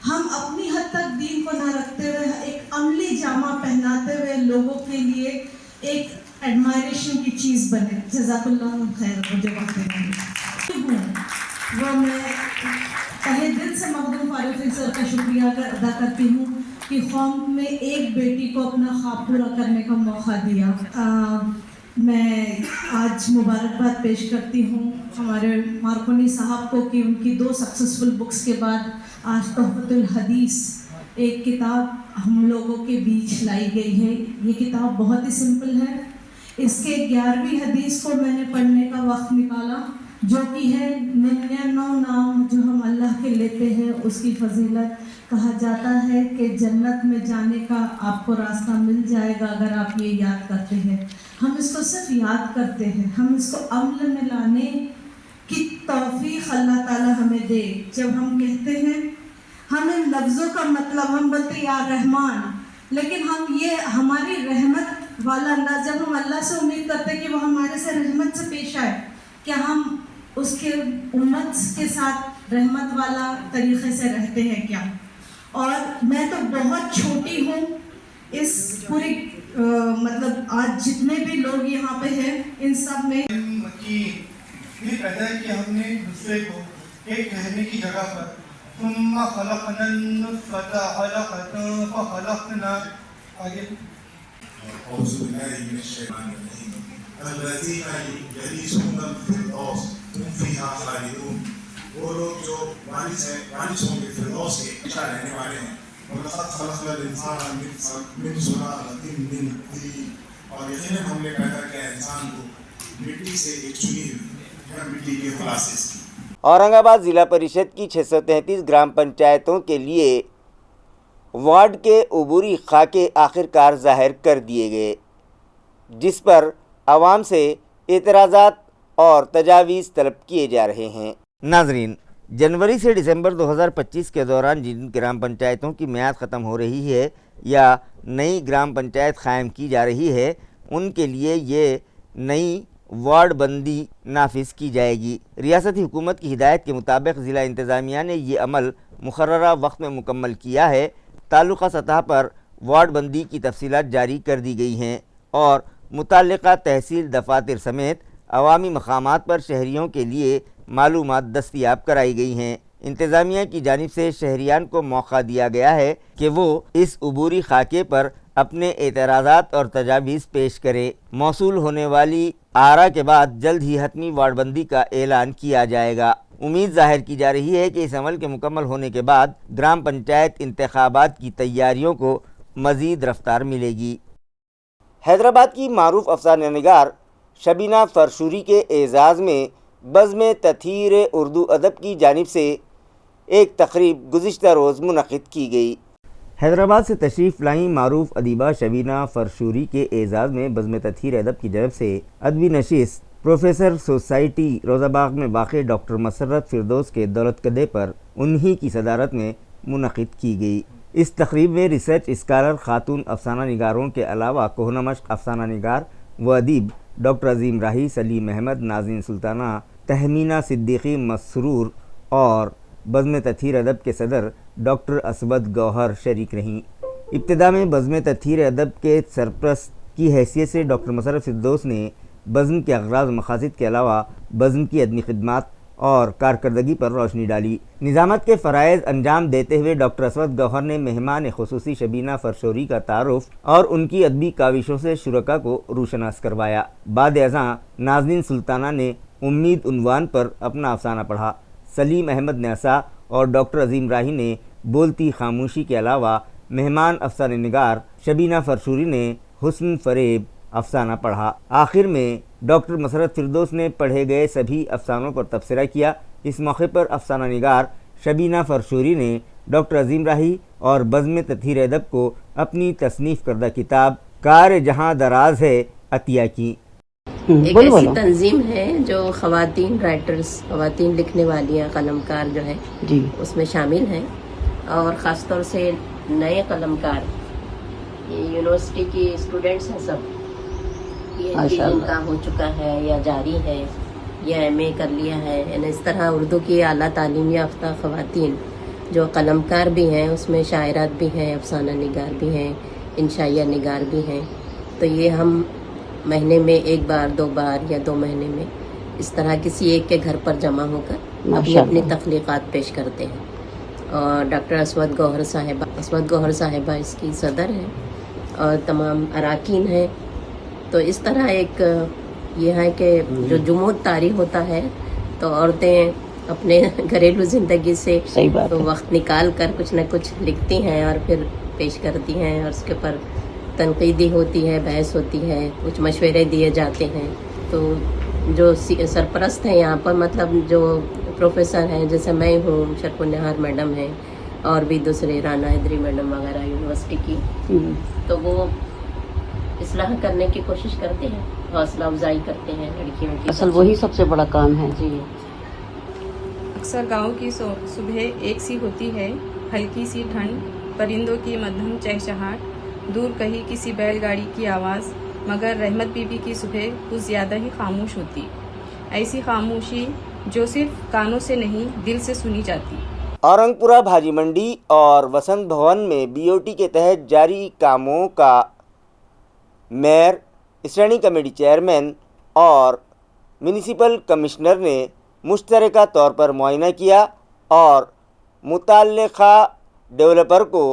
ہم اپنی حد تک دین کو نہ رکھتے ہوئے ایک عملی جامہ پہناتے ہوئے لوگوں کے لیے ایک ایڈمائریشن کی چیز بنے. جزاک اللہ خیر. مجھے وقت وہ میں تہہ دل سے مخدوم فاروقی سر کا شکریہ ادا کرتی ہوں کہ قوم میں ایک بیٹی کو اپنا خواب پورا کرنے کا موقع دیا. میں آج مبارکباد پیش کرتی ہوں ہمارے مارکونی صاحب کو کہ ان کی 2 سکسیسفل بکس کے بعد آج تحفۃ الحدیث ایک کتاب ہم لوگوں کے بیچ لائی گئی ہے. یہ کتاب بہت ہی سمپل ہے. اس کے 11ویں حدیث کو میں نے پڑھنے کا وقت نکالا, جو کہ ہے 99 نام جو ہم اللہ کے لیتے ہیں اس کی فضیلت. کہا جاتا ہے کہ جنت میں جانے کا آپ کو راستہ مل جائے گا اگر آپ یہ یاد کرتے ہیں. ہم اس کو صرف یاد کرتے ہیں, ہم اس کو عمل میں لانے کی توفیق اللہ تعالیٰ ہمیں دے. جب ہم کہتے ہیں ہمیں لفظوں کا مطلب, ہم بولتے یا رحمان, لیکن ہم یہ ہماری رحمت والا انداز, جب ہم اللہ سے امید کرتے ہیں کہ وہ ہمارے سے رحمت سے پیش آئے, کیا ہم اس کے امت کے ساتھ رحمت والا طریقے سے رہتے ہیں کیا؟ اور میں تو بہت چھوٹی ہوں اس پوری مطلب آج جتنے بھی لوگ یہاں پہ ہیں ان سب میں یہ پیدا ہے کہ ہم نے دوسرے کو ایک کہنے کی جگہ پر ثم خلقنا النطفة علقة فخلقنا آگے أعوذ بالله من الشيطان الرجيم الذين يرثون الفردوس وہ لوگ جو وارث ہوں گے فردوس کے اچھا رہنے والے ہیں. وَلَقَدْ خَلَقْنَا الْإِنسَانَ مِنْ سُلَالَةٍ مِنْ طِينٍ, اور یقیناً ہم نے پیدا کیا انسان کو مٹی سے ایک چنی ہوئی مٹی کے خلاصے سے. اورنگ آباد ضلع پریشد کی 633 گرام پنچایتوں کے لیے وارڈ کے عبوری خاکے آخرکار ظاہر کر دیے گئے، جس پر عوام سے اعتراضات اور تجاویز طلب کیے جا رہے ہیں۔ ناظرین، جنوری سے دسمبر 2025 کے دوران جن گرام پنچایتوں کی میعاد ختم ہو رہی ہے یا نئی گرام پنچایت قائم کی جا رہی ہے، ان کے لیے یہ نئی وارڈ بندی نافذ کی جائے گی۔ ریاستی حکومت کی ہدایت کے مطابق ضلع انتظامیہ نے یہ عمل مقررہ وقت میں مکمل کیا ہے۔ تعلقہ سطح پر وارڈ بندی کی تفصیلات جاری کر دی گئی ہیں اور متعلقہ تحصیل دفاتر سمیت عوامی مقامات پر شہریوں کے لیے معلومات دستیاب کرائی گئی ہیں۔ انتظامیہ کی جانب سے شہریان کو موقع دیا گیا ہے کہ وہ اس عبوری خاکے پر اپنے اعتراضات اور تجاویز پیش کریں۔ موصول ہونے والی آراء کے بعد جلد ہی حتمی وارڈ بندی کا اعلان کیا جائے گا۔ امید ظاہر کی جا رہی ہے کہ اس عمل کے مکمل ہونے کے بعد گرام پنچایت انتخابات کی تیاریوں کو مزید رفتار ملے گی۔ حیدرآباد کی معروف افسانہ نگار شبینہ فرشوری کے اعزاز میں بزم تطہیر اردو ادب کی جانب سے ایک تقریب گزشتہ روز منعقد کی گئی۔ حیدرآباد سے تشریف لائیں معروف ادیبہ شبینہ فرشوری کے اعزاز میں بزم تطہیر ادب کی جانب سے ادبی نشست پروفیسر سوسائٹی روزہ باغ میں واقع ڈاکٹر مسرت فردوس کے دولت کدے پر انہی کی صدارت میں منعقد کی گئی۔ اس تقریب میں ریسرچ اسکالر خاتون افسانہ نگاروں کے علاوہ کوہنہ مشق افسانہ نگار و ادیب ڈاکٹر عظیم راہی، سلیم احمد، نازنین سلطانہ، تہمینہ صدیقی مسرور اور بزم تطہیر ادب کے صدر ڈاکٹر اسود گوہر شریک رہیں۔ ابتدا میں بزم تطہیر ادب کے سرپرست کی حیثیت سے ڈاکٹر مسرت فردوس نے بزم کے اغراض و مقاصد کے علاوہ بزم کی ادبی خدمات اور کارکردگی پر روشنی ڈالی۔ نظامت کے فرائض انجام دیتے ہوئے ڈاکٹر اسود گوہر نے مہمان خصوصی شبینہ فرشوری کا تعارف اور ان کی ادبی کاوشوں سے شرکا کو روشناس کروایا۔ بعد ازاں نازنین سلطانہ نے امید عنوان پر اپنا افسانہ پڑھا۔ سلیم احمد نے عصا اور ڈاکٹر عظیم راہی نے بولتی خاموشی کے علاوہ مہمان افسانہ نگار شبینہ فرشوری نے حسن فریب افسانہ پڑھا۔ آخر میں ڈاکٹر مسرت فردوس نے پڑھے گئے سبھی افسانوں پر تبصرہ کیا۔ اس موقع پر افسانہ نگار شبینہ فرشوری نے ڈاکٹر عظیم راہی اور بزم تطہیر ادب کو اپنی تصنیف کردہ کتاب کار جہاں دراز ہے عطیہ کی۔ ایک ایسی تنظیم ہے جو خواتین رائٹرز، خواتین لکھنے والیاں، قلم کار جو ہے اس میں شامل ہیں، اور خاص طور سے نئے قلم کار، یونیورسٹی کی اسٹوڈنٹس ہیں سب، ان کا ہو چکا ہے یا جاری ہے یا MA کر لیا ہے، یعنی اس طرح اردو کی اعلیٰ تعلیم یافتہ خواتین جو قلم کار بھی ہیں، اس میں شاعرات بھی ہیں، افسانہ نگار بھی ہیں، انشائیہ نگار بھی ہیں۔ تو یہ ہم مہینے میں 1 بار 2 بار یا 2 مہینے میں اس طرح کسی ایک کے گھر پر جمع ہو کر اپنی تخلیقات پیش کرتے ہیں۔ اور ڈاکٹر اسود گوہر صاحبہ اس کی صدر ہیں اور تمام اراکین ہیں۔ تو اس طرح ایک یہ ہے کہ جو جمود طاری ہوتا ہے تو عورتیں اپنے گھریلو زندگی سے تو وقت نکال کر کچھ نہ کچھ لکھتی ہیں اور پھر پیش کرتی ہیں، اور اس کے اوپر تنقیدی ہوتی ہے، بحث ہوتی ہے، کچھ مشورے دیے جاتے ہیں۔ تو جو سرپرست ہیں یہاں پر، مطلب جو پروفیسر ہیں، جیسے میں ہوں، شرف النہار میڈم ہیں، اور بھی دوسرے رانا حیدری میڈم وغیرہ یونیورسٹی کی، تو وہ اصلاح کرنے کی کوشش کرتے ہیں، حوصلہ افزائی کرتے ہیں لڑکیوں کی۔ اصل وہی سب سے بڑا کام ہے جی۔ اکثر گاؤں کی صبح ایک سی ہوتی ہے، ہلکی سی ٹھنڈ، پرندوں کی مدھم چہچہاٹ، دور کہیں کسی بیل گاڑی کی آواز، مگر رحمت بی بی کی صبح کچھ زیادہ ہی خاموش ہوتی، ایسی خاموشی جو صرف کانوں سے نہیں دل سے سنی جاتی۔ اورنگ پورہ بھاجی منڈی اور وسنت بھون میں BOT کے تحت جاری کاموں کا میئر، اسٹینڈنگ کمیٹی چیئرمین اور میونسپل کمشنر نے مشترکہ طور پر معائنہ کیا اور متعلقہ ڈیولپر کو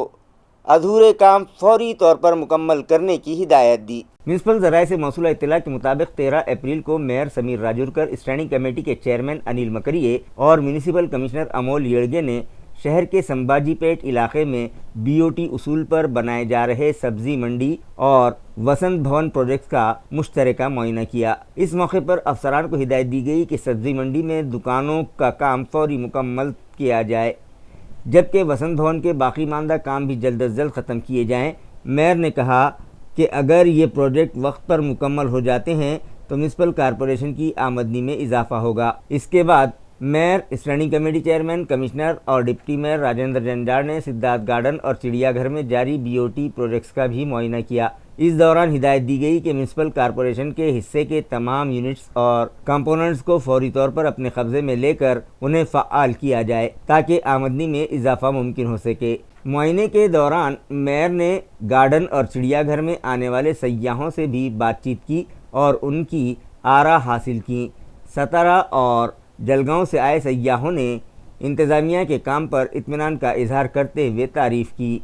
अधूरे काम फौरी तौर पर मुकम्मल करने की हिदायत दी। म्यूनसिपल ज़राए से मौसूला इत्तला के मुताबिक 13 अप्रैल को mayor Sameer Rajurkar, standing committee के चेयरमैन अनिल मकरिये और म्यूनिसिपल कमिश्नर अमोल येड़गे ने शहर के संभाजीपेट इलाके में BOT उसूल पर बनाए जा रहे सब्जी मंडी और वसंत भवन प्रोजेक्ट का मुश्तरका मुआयना किया। इस मौके पर अफसरान को हिदायत दी गई कि सब्जी मंडी में दुकानों का काम फौरी मुकम्मल किया जाए, जबकि वसंत भवन के बाकी मानदा काम भी जल्द अज जल्द ख़त्म किए जाएँ। मेयर ने कहा कि अगर ये प्रोजेक्ट वक्त पर मुकम्मल हो जाते हैं तो म्यूनसिपल कॉरपोरेशन की आमदनी में इजाफा होगा। इसके बाद mayor, standing committee chairman, commissioner और डिप्टी मेयर राजेंद्र जंजार ने सिद्धार्थ गार्डन और चिड़ियाघर में जारी BOT प्रोजेक्ट्स का भी मुआयना किया। इस दौरान हिदायत दी गई कि म्यूनसिपल कॉरपोरेशन के हिस्से के तमाम यूनिट्स और कंपोनेंट्स को फौरी तौर पर अपने कब्जे में लेकर उन्हें फ़आल किया जाए ताकि आमदनी में इजाफा मुमकिन हो सके। मुआयने के दौरान मेयर ने गार्डन और चिड़ियाघर में आने वाले सयाहों से भी बातचीत की और उनकी आरा हासिल की। सतारा और जलगांव से आए सयाहों ने इंतज़ामिया के काम पर इत्मीनान का इजहार करते हुए तारीफ़ की।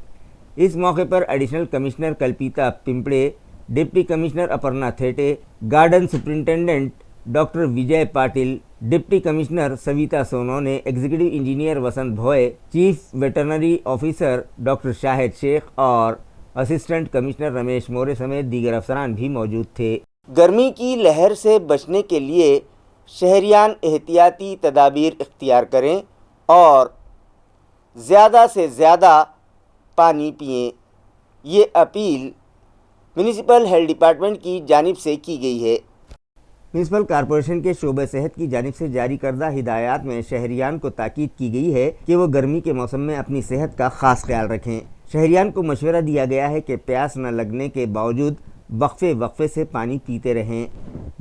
इस मौके पर additional commissioner Kalpita Pimpade, deputy commissioner Aparna Thete, garden superintendent doctor Vijay Patil, deputy commissioner Savita Sonone, executive engineer Vasant Bhoye, chief veterinary officer doctor Shahid Shaikh और असिस्टेंट कमिश्नर रमेश मोरे समेत दीगर अफसरान भी मौजूद थे। गर्मी की लहर से बचने के लिए शहरियान एहतियाती तदाबीर इख्तियार करें और ज़्यादा से ज़्यादा पानी पिएं। ये अपील म्यूनिसिपल हेल्थ डिपार्टमेंट की जानिब से की गई है। म्यूनसिपल कॉरपोरेशन के शोबे सेहत की जानिब से जारी करदा हिदायत में शहरियान को ताकीद की गई है कि वो गर्मी के मौसम में अपनी सेहत का ख़ास ख्याल रखें। शहरियान को मशवरा दिया गया है कि प्यास न लगने के बावजूद वक्फे से पानी पीते रहें।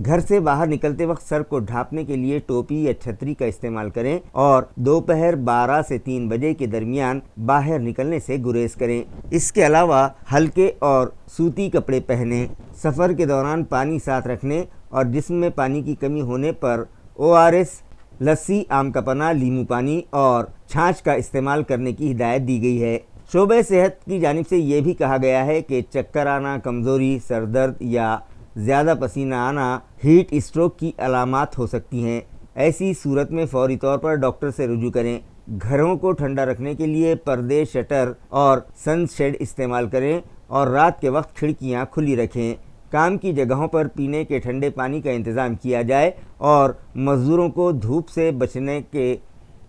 घर से बाहर निकलते वक्त सर को ढांपने के लिए टोपी या छतरी का इस्तेमाल करें और दोपहर 12 से 3 बजे के दरमियान बाहर निकलने से गुरेज करें। इसके अलावा हल्के और सूती कपड़े पहनें। सफ़र के दौरान पानी साथ रखने और जिस्म में पानी की कमी होने पर ORS, लस्सी, आम का पन्ना, लीमू पानी और छाछ का इस्तेमाल करने की हिदायत दी गई है। शोबे सेहत की जानिब से ये भी कहा गया है कि चक्कर आना, कमज़ोरी, सर दर्द या ज़्यादा पसीना आना हीट स्ट्रोक की अलामात हो सकती हैं। ऐसी सूरत में फौरी तौर पर डॉक्टर से रुजू करें। घरों को ठंडा रखने के लिए पर्दे, शटर और सन शेड इस्तेमाल करें और रात के वक्त खिड़कियां खुली रखें। काम की जगहों पर पीने के ठंडे पानी का इंतज़ाम किया जाए और मज़दूरों को धूप से बचने के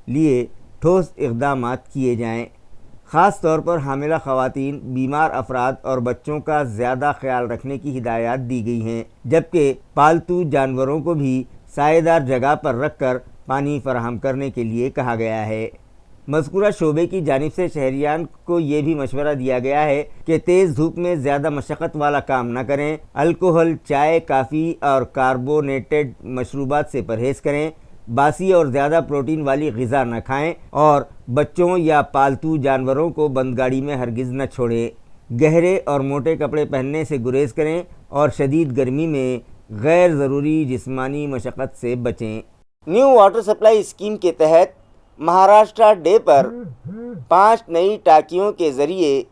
लिए ठोस इक़दामात किए जाएं। ख़ास तौर पर हामिला ख़वातीन, बीमार अफराद और बच्चों का ज़्यादा ख्याल रखने की हिदायत दी गई हैं, जबकि पालतू जानवरों को भी सायेदार जगह पर रखकर पानी फराहम करने के लिए कहा गया है। मज़कूरा शोबे की जानिब से शहरियान को ये भी मशवरा दिया गया है कि तेज़ धूप में ज़्यादा मशक्क़त वाला काम न करें। अल्कोहल, चाय, काफ़ी और कार्बोनेटेड मशरूबात से परहेज़ करें। बासी और ज़्यादा प्रोटीन वाली ग़िज़ा न खाएं और बच्चों या पालतू जानवरों को बंदगाड़ी में हरगिज़ न छोड़ें। गहरे और मोटे कपड़े पहनने से गुरेज करें और शदीद गर्मी में गैर ज़रूरी जिस्मानी मशक्क़त से बचें। न्यू वाटर सप्लाई स्कीम के तहत महाराष्ट्र डे पर 5 नई टांकियों के ज़रिए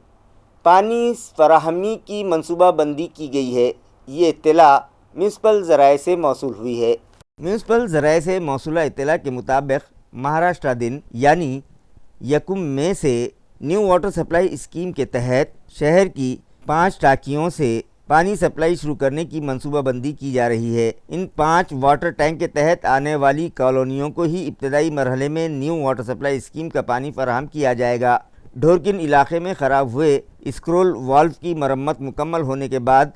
पानी फराहमी की मनसूबाबंदी की गई है। ये इत्तला म्यूनसिपल ज़राए से मौसूल हुई है। म्यूनसिपल ज़राए से मौसूला इत्तला के मुताबिक महाराष्ट्र दिन यानी 1 मई से न्यू वाटर सप्लाई स्कीम के तहत शहर की 5 टांकियों से पानी सप्लाई शुरू करने की मनसूबाबंदी की जा रही है। इन 5 वाटर टैंक के तहत आने वाली कॉलोनियों को ही इब्तदाई मरहले में न्यू वाटर सप्लाई स्कीम का पानी फराहम किया जाएगा। ढोरकिन इलाके में ख़राब हुए स्क्रोल वाल्व की मरम्मत मुकम्मल होने के बाद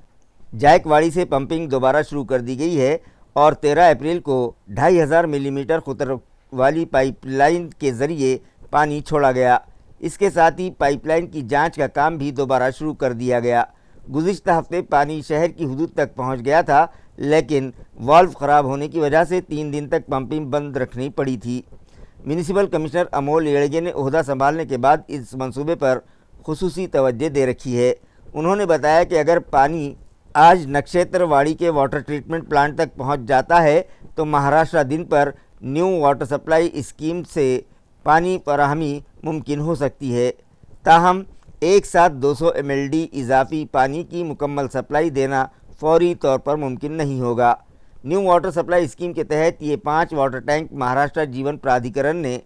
जायकवाड़ी से पंपिंग दोबारा शुरू कर दी गई है और 13 अप्रैल को 2500 मिलीमीटर कुतर वाली पाइपलाइन के ज़रिए पानी छोड़ा गया। इसके साथ ही पाइपलाइन की जांच का काम भी दोबारा शुरू कर दिया गया। गुज़िश्ता हफ्ते पानी शहर की हुदूद तक पहुंच गया था, लेकिन वाल्व ख़राब होने की वजह से 3 दिन तक पंपिंग बंद रखनी पड़ी थी। म्यूनिसिपल कमिश्नर अमोल येड़गे ने ओहदा संभालने के बाद इस मंसूबे पर खुसूसी तवज्जो दे रखी है। उन्होंने बताया कि अगर पानी आज नक्षत्रवाड़ी के वाटर ट्रीटमेंट प्लांट तक पहुंच जाता है तो महाराष्ट्र दिन पर न्यू वाटर सप्लाई स्कीम से पानी फराहमी मुमकिन हो सकती है। ताहम ایک ساتھ 200 MLD اضافی پانی کی مکمل سپلائی دینا فوری طور پر ممکن نہیں ہوگا۔ نیو واٹر سپلائی اسکیم کے تحت یہ 5 واٹر ٹینک مہاراشٹر جیون پرادھیکرن نے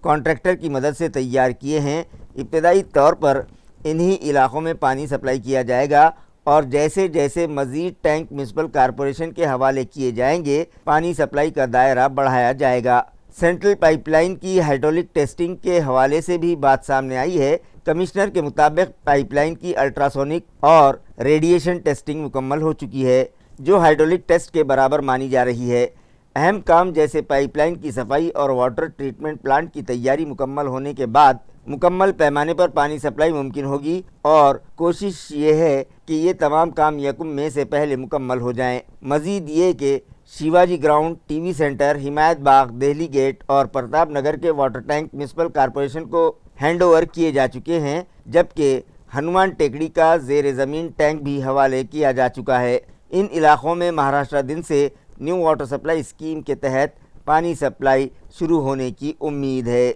کانٹریکٹر کی مدد سے تیار کیے ہیں۔ ابتدائی طور پر انہی علاقوں میں پانی سپلائی کیا جائے گا اور جیسے جیسے مزید ٹینک میونسپل کارپوریشن کے حوالے کیے جائیں گے پانی سپلائی کا دائرہ بڑھایا جائے گا۔ سینٹرل پائپ لائن کی ہائیڈرولک ٹیسٹنگ کے حوالے سے بھی بات سامنے آئی ہے۔ کمشنر کے مطابق پائپ لائن کی الٹراسونک اور ریڈیشن ٹیسٹنگ مکمل ہو چکی ہے، جو ہائیڈرولک ٹیسٹ کے برابر مانی جا رہی ہے۔ اہم کام جیسے پائپ لائن کی صفائی اور واٹر ٹریٹمنٹ پلانٹ کی تیاری مکمل ہونے کے بعد مکمل پیمانے پر پانی سپلائی ممکن ہوگی، اور کوشش یہ ہے کہ یہ تمام کام 1 مئی سے پہلے مکمل ہو جائیں۔ مزید یہ کہ Shivaji ground, T V centre, حمایت باغ، دہلی گیٹ اور پرتاپ نگر کے واٹر ٹینک میونسپل کارپوریشن کو ہینڈ اوور کیے جا چکے ہیں، جبکہ ہنومان ٹیکڑی کا زیر زمین ٹینک بھی حوالے کیا جا چکا ہے۔ ان علاقوں میں مہاراشٹر دن سے نیو واٹر سپلائی اسکیم کے تحت پانی سپلائی شروع ہونے کی امید ہے۔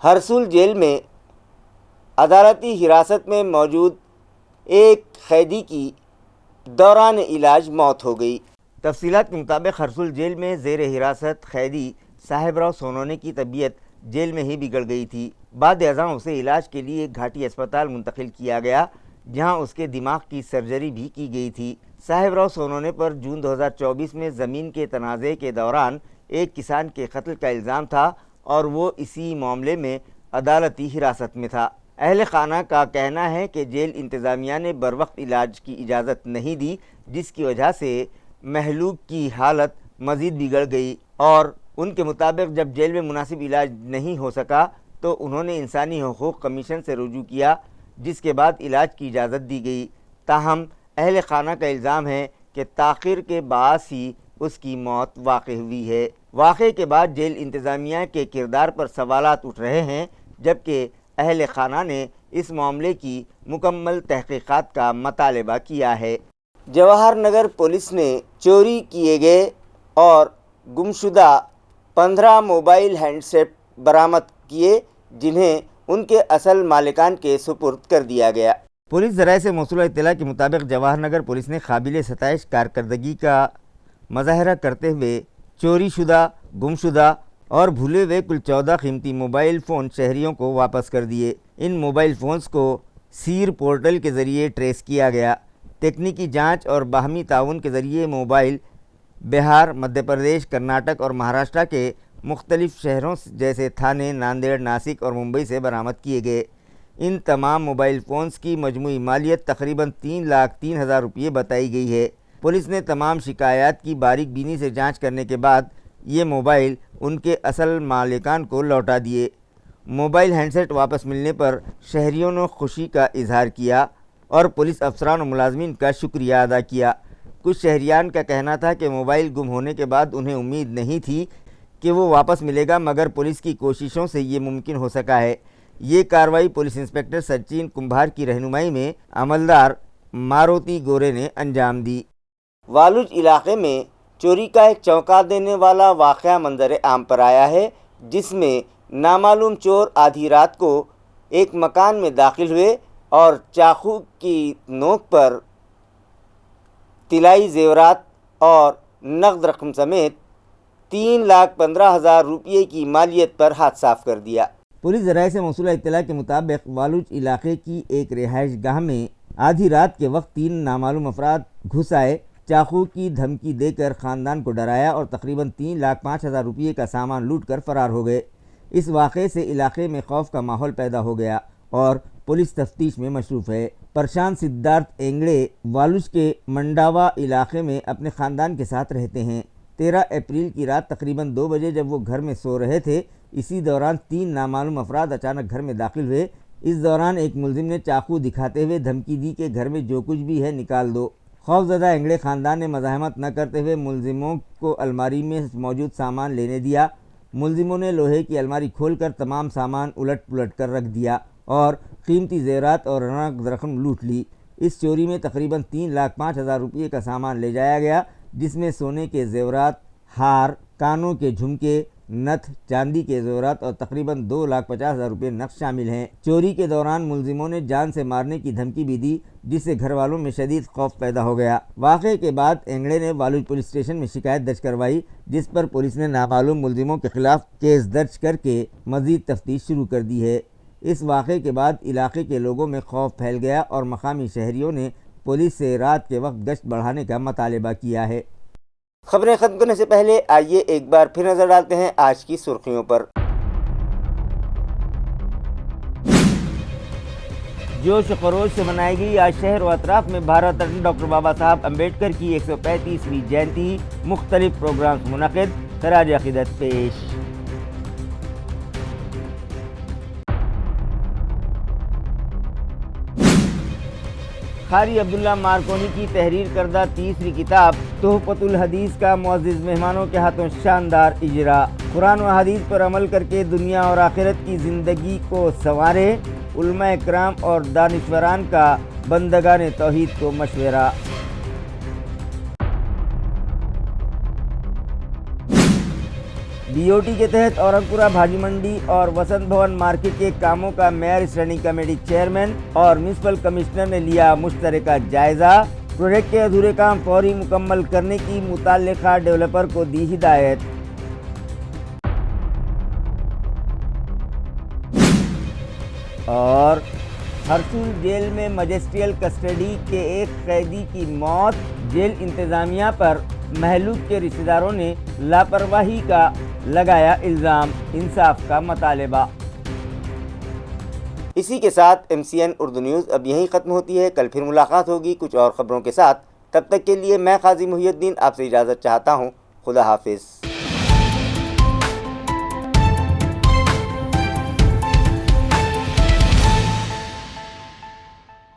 ہرسول جیل میں عدالتی حراست میں موجود ایک قیدی کی دوران علاج موت ہو گئی۔ تفصیلات کے مطابق ہرسول جیل میں زیر حراست قیدی صاحب راؤ سونونے کی طبیعت جیل میں ہی بگڑ گئی تھی۔ بعد ازاں اسے علاج کے لیے گھاٹی اسپتال منتقل کیا گیا، جہاں اس کے دماغ کی سرجری بھی کی گئی تھی۔ صاحب راؤ سونونے پر جون 2024 میں زمین کے تنازع کے دوران ایک کسان کے قتل کا الزام تھا اور وہ اسی معاملے میں عدالتی حراست میں تھا۔ اہل خانہ کا کہنا ہے کہ جیل انتظامیہ نے بروقت علاج کی اجازت نہیں دی، جس کی وجہ سے مہلوک کی حالت مزید بگڑ گئی، اور ان کے مطابق جب جیل میں مناسب علاج نہیں ہو سکا تو انہوں نے انسانی حقوق کمیشن سے رجوع کیا، جس کے بعد علاج کی اجازت دی گئی۔ تاہم اہل خانہ کا الزام ہے کہ تاخیر کے باعث ہی اس کی موت واقع ہوئی ہے۔ واقعے کے بعد جیل انتظامیہ کے کردار پر سوالات اٹھ رہے ہیں، جبکہ اہل خانہ نے اس معاملے کی مکمل تحقیقات کا مطالبہ کیا ہے۔ جواہر نگر پولیس نے چوری کیے گئے اور گمشدہ 15 موبائل ہینڈ سیٹ برآمد کیے، جنہیں ان کے اصل مالکان کے سپرد کر دیا گیا۔ پولیس ذرائع سے موصولہ اطلاع کے مطابق جواہر نگر پولیس نے قابل ستائش کارکردگی کا مظاہرہ کرتے ہوئے چوری شدہ، گمشدہ اور بھولے ہوئے کل 14 قیمتی موبائل فون شہریوں کو واپس کر دیے۔ ان موبائل فونز کو سیر پورٹل کے ذریعے ٹریس کیا گیا۔ تکنیکی جانچ اور باہمی تعاون کے ذریعے موبائل بہار، مدھیہ پردیش، کرناٹک اور مہاراشٹر کے مختلف شہروں جیسے تھانے، ناندیڑ، ناسک اور ممبئی سے برآمد کیے گئے۔ ان تمام موبائل فونز کی مجموعی مالیت تقریباً 3,03,000 روپے بتائی گئی ہے۔ پولیس نے تمام شکایات کی باریک بینی سے جانچ کرنے کے بعد یہ موبائل ان کے اصل مالکان کو لوٹا دیے۔ موبائل ہینڈ سیٹ واپس ملنے پر شہریوں نے خوشی کا اظہار کیا اور پولیس افسران و ملازمین کا شکریہ ادا کیا۔ کچھ شہریان کا کہنا تھا کہ موبائل گم ہونے کے بعد انہیں امید نہیں تھی کہ وہ واپس ملے گا، مگر پولیس کی کوششوں سے یہ ممکن ہو سکا ہے۔ یہ کارروائی پولیس انسپکٹر سچن کمبھار کی رہنمائی میں عملدار ماروتی گورے نے انجام دی۔ والوج علاقے میں چوری کا ایک چونکا دینے والا واقعہ منظر عام پر آیا ہے، جس میں نامعلوم چور آدھی رات کو ایک مکان میں داخل ہوئے اور چاقو کی نوک پر طلائی زیورات اور نقد رقم سمیت 3,15,000 روپے کی مالیت پر ہاتھ صاف کر دیا۔ پولیس ذرائع سے موصولہ اطلاع کے مطابق والوج علاقے کی ایک رہائش گاہ میں آدھی رات کے وقت 3 نامعلوم افراد گھس آئے، چاقو کی دھمکی دے کر خاندان کو ڈرایا اور تقریباً 3,05,000 روپے کا سامان لوٹ کر فرار ہو گئے۔ اس واقعے سے علاقے میں خوف کا ماحول پیدا ہو گیا اور پولیس تفتیش میں مصروف ہے۔ پرشانت سدھارتھ اینگڑے والوج کے منڈاوا علاقے میں اپنے خاندان کے ساتھ رہتے ہیں۔ 13 اپریل کی رات تقریباً 2 بجے جب وہ گھر میں سو رہے تھے، اسی دوران 3 نامعلوم افراد اچانک گھر میں داخل ہوئے۔ اس دوران ایک ملزم نے چاقو دکھاتے ہوئے دھمکی دی کہ گھر میں جو کچھ بھی ہے نکال دو۔ خوفزدہ اینگڑے خاندان نے مزاحمت نہ کرتے ہوئے ملزموں کو الماری میں موجود سامان لینے دیا۔ ملزموں نے لوہے کی الماری کھول کر تمام سامان الٹ پلٹ کر رکھ دیا اور قیمتی زیورات اور نقد رقم لوٹ لی۔ اس چوری میں تقریباً 3,05,000 روپے کا سامان لے جایا گیا، جس میں سونے کے زیورات، ہار، کانوں کے جھمکے، نتھ، چاندی کے زیورات اور تقریباً 2,50,000 روپے نقد شامل ہیں۔ چوری کے دوران ملزموں نے جان سے مارنے کی دھمکی بھی دی، جس سے گھر والوں میں شدید خوف پیدا ہو گیا۔ واقعے کے بعد اینگڑے نے والوج پولیس اسٹیشن میں شکایت درج کروائی، جس پر پولیس نے نامعلوم ملزموں کے خلاف کیس درج کر کے مزید تفتیش شروع کر دی ہے۔ اس واقعے کے بعد علاقے کے لوگوں میں خوف پھیل گیا اور مقامی شہریوں نے پولیس سے رات کے وقت گشت بڑھانے کا مطالبہ کیا ہے۔ خبریں ختم کرنے سے پہلے آئیے ایک بار پھر نظر ڈالتے ہیں آج کی سرخیوں پر۔ جوش و خروش سے منائی گئی آج شہر و اطراف میں بھارت رتن ڈاکٹر بابا صاحب امبیڈکر کی 135ویں جینتی، مختلف پروگرامز منعقد، خراج عقیدت پیش۔ قاری عبداللہ مارکونی کی تحریر کردہ تیسری کتاب تحفۃ الحدیث کا معزز مہمانوں کے ہاتھوں شاندار اجرا۔ قرآن و حدیث پر عمل کر کے دنیا اور آخرت کی زندگی کو سنوارے، علماء اکرام اور دانشوران کا بندگان توحید کو مشورہ۔ BOT کے تحت اورنگپورہ بھاجی منڈی اور وسنت بھون مارکیٹ کے کاموں کا میئر اسٹینڈنگ کمیٹی چیئرمین اور میونسپل کمشنر نے لیا مشترکہ جائزہ۔ پروجیکٹ کے ادھورے کام فوری مکمل کرنے کی متعلقہ ڈیولپر کو دی ہدایت۔ اور ہرسول جیل میں مجسٹریل کسٹڈی کے ایک قیدی کی موت، جیل انتظامیہ پر مہلوک کے رشتہ داروں نے لاپرواہی کا لگایا الزام، انصاف کا مطالبہ۔ اسی کے ساتھ MCN اردو نیوز اب یہیں ختم ہوتی ہے۔ کل پھر ملاقات ہوگی کچھ اور خبروں کے ساتھ۔ تب تک کے لیے میں قاضی محی الدین آپ سے اجازت چاہتا ہوں۔ خدا حافظ۔